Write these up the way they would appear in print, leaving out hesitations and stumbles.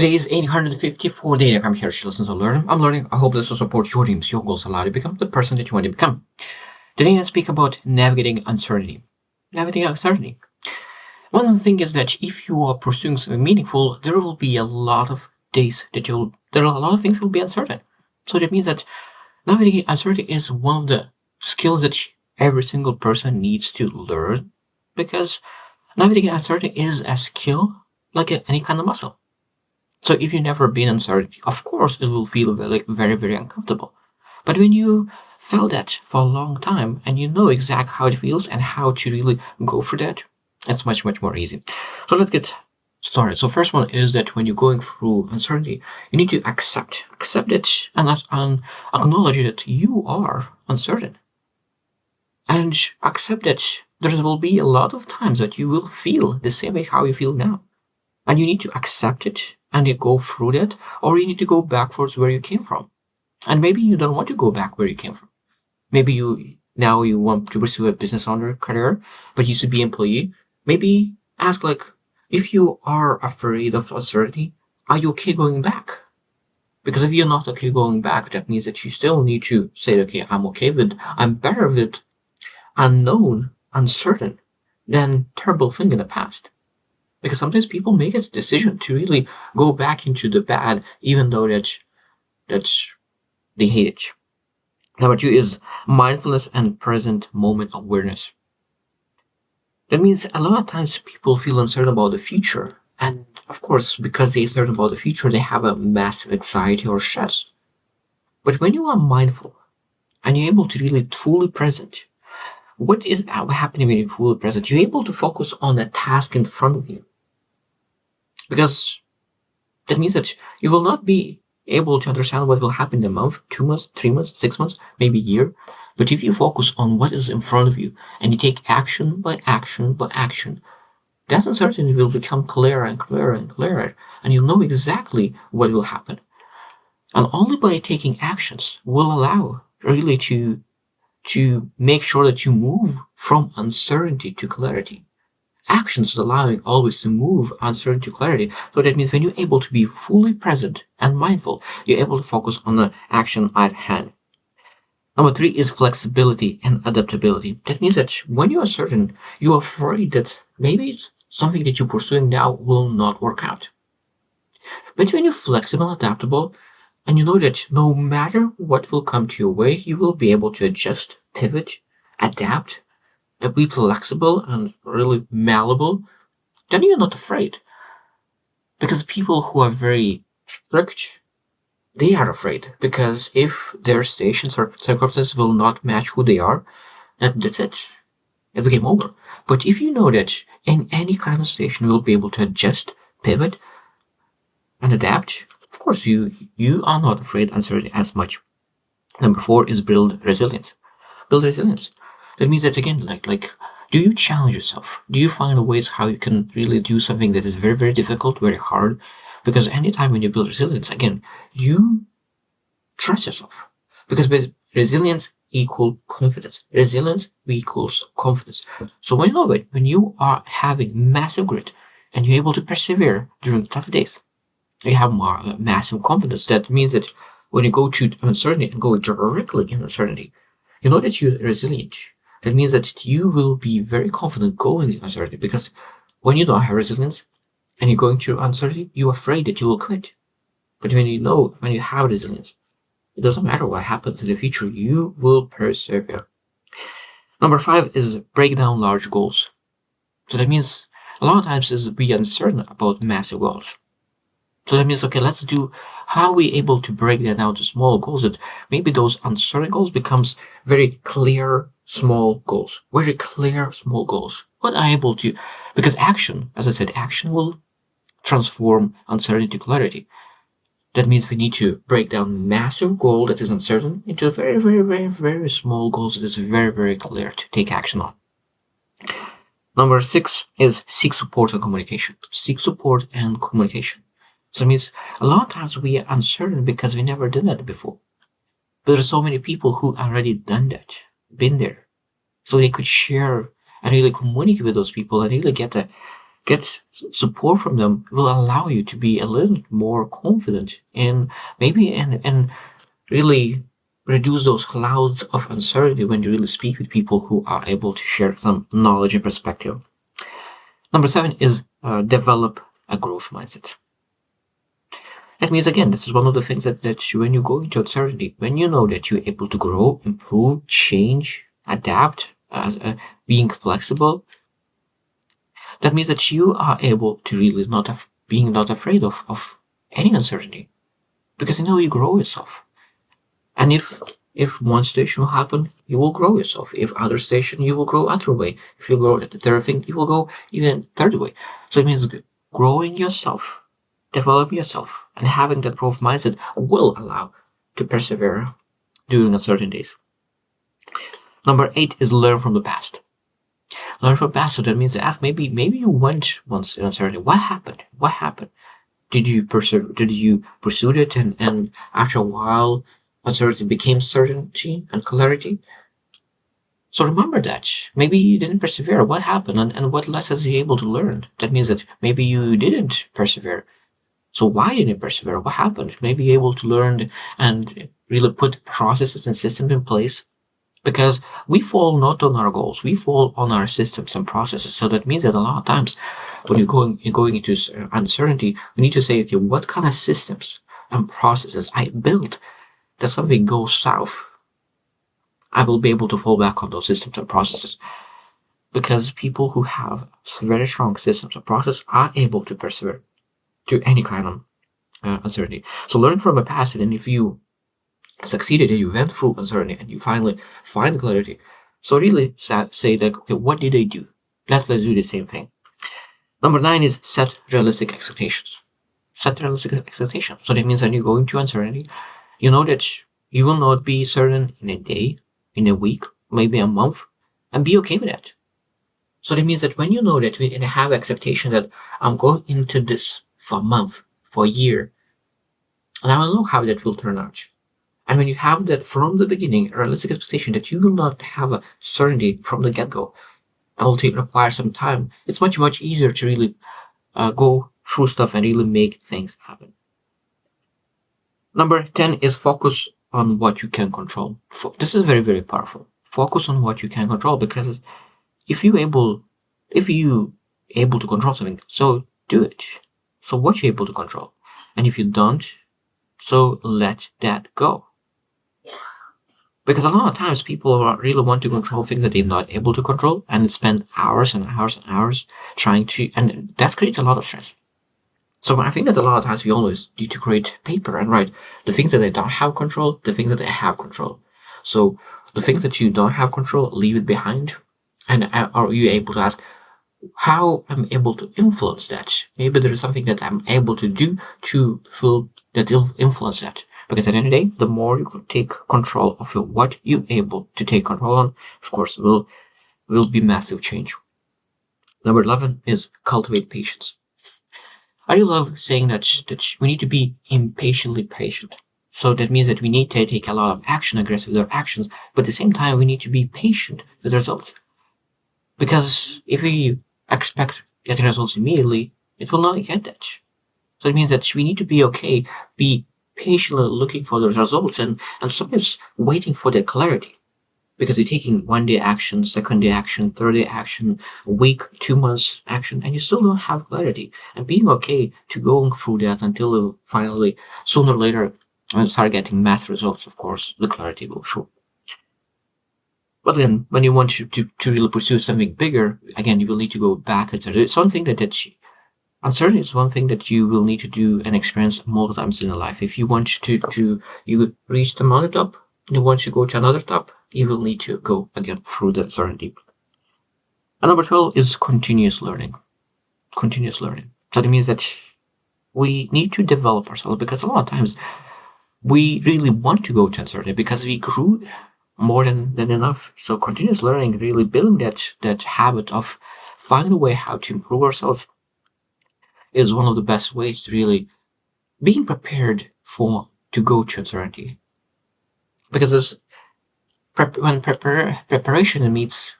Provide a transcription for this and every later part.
Today is 854 day. I'm here to listen to learn. I'm learning. I hope this will support your dreams, your goals, allow you to become the person that you want to become. Today I speak about navigating uncertainty. Navigating uncertainty. One of the things is that if you are pursuing something meaningful, there will be a lot of days there are a lot of things that will be uncertain. So that means that navigating uncertainty is one of the skills that every single person needs to learn, because navigating uncertainty is a skill like any kind of muscle. So if you've never been uncertain, of course it will feel very, very uncomfortable. But when you felt that for a long time and you know exactly how it feels and how to really go for that, it's much, much more easy. So let's get started. So first one is that when you're going through uncertainty, you need to accept it, and acknowledge that you are uncertain. And accept that there will be a lot of times that you will feel the same way how you feel now. And you need to accept it and you go through that, or you need to go backwards where you came from. And maybe you don't want to go back where you came from. Maybe you want to pursue a business owner career, but you should be employee. Maybe ask if you are afraid of uncertainty, are you okay going back? Because if you're not okay going back, that means that you still need to say, okay, I'm better with unknown, uncertain than terrible thing in the past. Because sometimes people make a decision to really go back into the bad, even though that's they hate it. Number 2 is mindfulness and present moment awareness. That means a lot of times people feel uncertain about the future. And of course, because they're uncertain about the future, they have a massive anxiety or stress. But when you are mindful and you're able to really fully present, what is happening when you're fully present? You're able to focus on a task in front of you. Because that means that you will not be able to understand what will happen in a month, 2 months, 3 months, 6 months, maybe a year. But if you focus on what is in front of you and you take action by action by action, that uncertainty will become clearer and clearer and clearer, and you'll know exactly what will happen. And only by taking actions will allow really to make sure that you move from uncertainty to clarity. Actions allowing always to move uncertainty to clarity. So that means when you're able to be fully present and mindful, you're able to focus on the action at hand. Number 3 is flexibility and adaptability. That means that when you are certain, you're afraid that maybe it's something that you're pursuing now will not work out. But when you're flexible and adaptable, and you know that no matter what will come to your way, you will be able to adjust, pivot, adapt, and be flexible and really malleable, then you're not afraid. Because people who are very strict, they are afraid. Because if their stations or circumstances will not match who they are, that's it. It's game over. But if you know that in any kind of station you will be able to adjust, pivot, and adapt, of course you are not afraid of uncertainty as much. Number 4 is build resilience. Build resilience. That means that again, do you challenge yourself? Do you find ways how you can really do something that is very, very difficult, very hard? Because anytime when you build resilience, again, you trust yourself. Because resilience equals confidence. Resilience equals confidence. So when you are having massive grit and you're able to persevere during tough days, you have more massive confidence. That means that when you go to uncertainty and go directly in uncertainty, you know that you're resilient. That means that you will be very confident going in uncertainty, because when you don't have resilience and you're going through uncertainty, you're afraid that you will quit. But when you have resilience, it doesn't matter what happens in the future, you will persevere. Number 5 is break down large goals. So that means a lot of times is be uncertain about massive goals. So that means, okay, let's do how are we able to break that down to small goals, that maybe those uncertain goals becomes very clear small goals. Very clear small goals. What are able to, because action, as I said, action will transform uncertainty to clarity. That means we need to break down massive goal that is uncertain into very, very, very, very small goals that is very, very clear to take action on. Number 6 is seek support and communication. Seek support and communication. So it means a lot of times we are uncertain because we never did that before. But there's so many people who already done that, been there. So they could share and really communicate with those people and really get get support from them will allow you to be a little more confident and maybe and really reduce those clouds of uncertainty when you really speak with people who are able to share some knowledge and perspective. Number 7 is develop a growth mindset. That means, again, this is one of the things that when you go into uncertainty, when you know that you're able to grow, improve, change, adapt, being flexible, that means that you are able to really being not afraid of any uncertainty, because you know you grow yourself. And if one station will happen, you will grow yourself. If other station, you will grow other way. If you grow at the third thing, you will go even third way. So it means growing yourself, developing yourself, and having that growth mindset will allow to persevere during uncertain days. Number 8 is learn from the past. Learn from the past. So that means that maybe you went once in uncertainty. What happened? What happened? Did you pursue it and after a while uncertainty became certainty and clarity? So remember that. Maybe you didn't persevere. What happened and what lessons are you able to learn? That means that maybe you didn't persevere. So why didn't you persevere? What happened? Maybe you're able to learn and really put processes and systems in place, because we fall not on our goals, we fall on our systems and processes. So that means that a lot of times when you're going into uncertainty, we need to say, okay, what kind of systems and processes I built that something goes south, I will be able to fall back on those systems and processes. Because people who have very strong systems and processes are able to persevere to any kind of uncertainty. So learn from the past, and if you succeeded and you went through uncertainty and you finally find clarity, so really say that, okay, what did I do? Let's do the same thing. Number 9 is set realistic expectations. Set realistic expectations. So that means when you go into uncertainty, you know that you will not be certain in a day, in a week, maybe a month, and be okay with that. So that means that when you know that you have expectation that I'm going into this for a month, for a year, and I will know how that will turn out. And when you have that from the beginning, a realistic expectation that you will not have a certainty from the get-go, and will require some time, it's much, much easier to really go through stuff and really make things happen. Number 10 is focus on what you can control. This is very, very powerful. Focus on what you can control, because if you able to control something, so do it. So what you're able to control. And if you don't, so let that go. Because a lot of times people really want to control things that they're not able to control and spend hours and hours and hours trying to, and that creates a lot of stress. So I think that a lot of times we always need to create paper and write the things that they don't have control, the things that they have control. So the things that you don't have control, leave it behind. And are you able to ask, how I'm able to influence that? Maybe there is something that I'm able to do to feel that will influence that. Because at the end of the day, the more you can take control of what you're able to take control on, of course, will be massive change. Number 11 is cultivate patience. I really love saying that we need to be impatiently patient. So that means that we need to take a lot of action, aggressive with our actions, but at the same time, we need to be patient with the results. Because if we expect getting results immediately, it will not get that. So it means that we need to be okay, be patiently looking for the results, and sometimes waiting for the clarity. Because you're taking 1 day action, 2nd day action, 3rd day action, a week, 2 months action, and you still don't have clarity. And being okay to going through that until you finally, sooner or later, when you start getting mass results, of course, the clarity will show. But then, when you want to really pursue something bigger, again, you will need to go back. It's one thing that uncertainty is one thing that you will need to do and experience multiple times in your life. If you want to you reach the mountaintop, you want to go to another top, you will need to go again through the uncertainty. And number 12 is continuous learning. Continuous learning. So that means that we need to develop ourselves, because a lot of times we really want to go to uncertainty because we grew more than enough. So continuous learning, really building that habit of finding a way how to improve ourselves, is one of the best ways to really being prepared to go to uncertainty. Because when preparation meets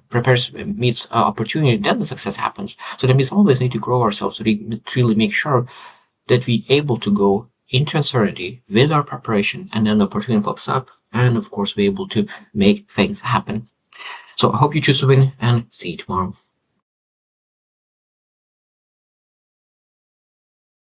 prepares meets opportunity, then the success happens. So that means always need to grow ourselves to really make sure that we able to go into uncertainty with our preparation, and then the opportunity pops up, and of course we're able to make things happen. So I hope you choose to win, and see you tomorrow.